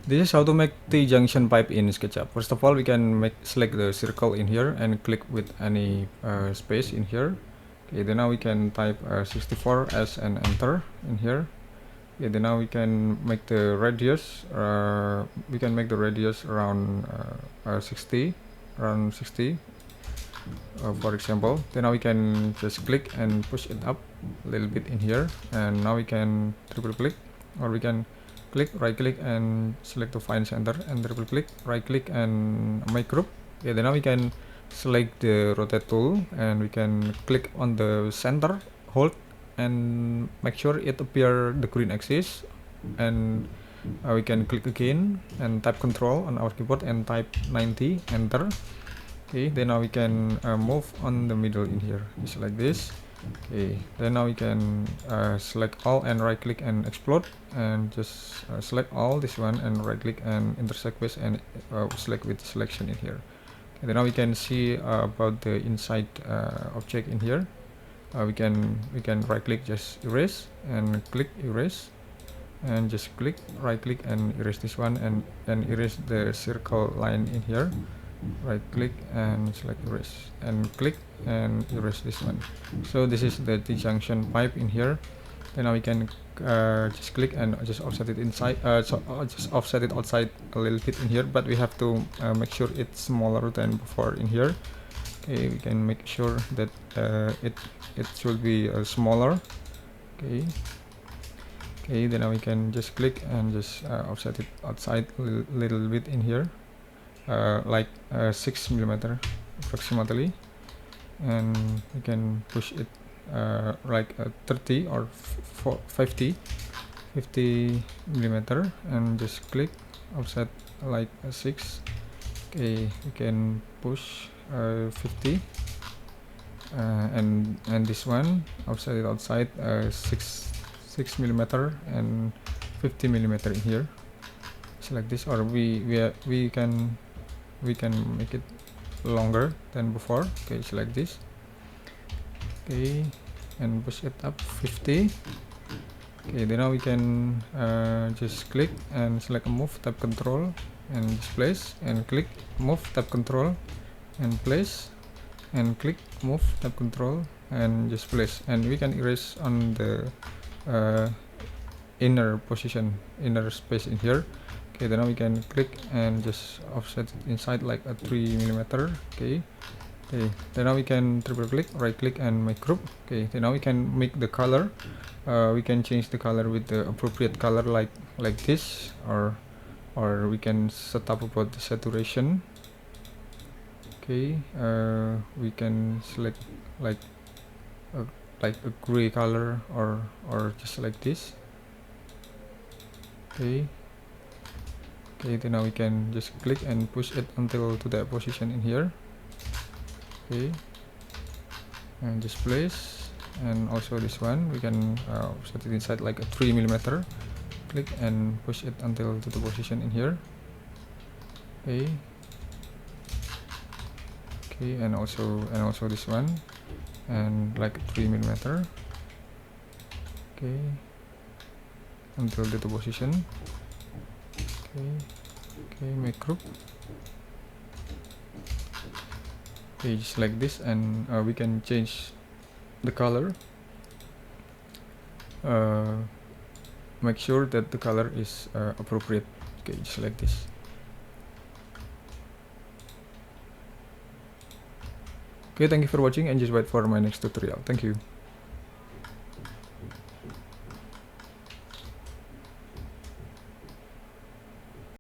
This is how to make T-junction pipe in SketchUp. First of all, we can select the circle in here and click with any space in here. Okay, then now we can type 64 as and enter in here. Okay, then now we can make the radius. We can make the radius around 60, around 60, for example. Then now we can just click and push it up a little bit in here, and now we can triple click, or we can click, right click and select the find center, and triple click, right click and make group. Okay, then now we can select the rotate tool, and we can click on the center, hold, and make sure it appear the green axis, and we can click again and type control on our keyboard and type 90, enter. Okay, then now we can move on the middle in here, just like this. Okay, then now we can select all and right click and explode, and just select all this one and right click and intersect with, and select with selection in here. Okay, then now we can see about the inside object in here. We can right click, just erase, and click erase, and just click right click and erase this one, and erase the circle line in here. Right click and select erase, and click and erase this one. So this is the T-junction pipe in here. Then now we can just click and just offset it inside, just offset it outside a little bit in here, but we have to make sure it's smaller than before in here. Okay, we can make sure that it should be smaller. Okay, then now we can just click and just offset it outside a little bit in here. Like 6 millimeter approximately, and we can push it like 30 or 50 millimeter, and just click offset like 6. Okay, we can push 50, and this one offset it outside 6 millimeter and 50 millimeter in here, just like this. Or we can make it longer than before. Okay, just like this. Okay, and push it up 50. Okay, then now we can just click and select a move, tap control and just place, and click, move, tap control and place, and click, move, tap control and just place. And we can erase on the inner position, inner space in here. Okay, then now we can click and just offset it inside like a 3 millimeter. Okay, then now we can triple click, right click and make group. Okay, then now we can make the color. We can change the color with the appropriate color, like this, or we can set up about the saturation. Okay, we can select like a gray color, or just like this. Okay, then now we can just click and push it until to that position in here. Okay, and just place, and also this one we can set it inside like a 3 millimeter. Click and push it until to the position in here. Okay, and also this one, and like 3 millimeter. Okay, until the position. Okay, make group. Okay, just like this, and we can change the color. Make sure that the color is appropriate. Okay, just like this. Okay, thank you for watching, and just wait for my next tutorial. Thank you.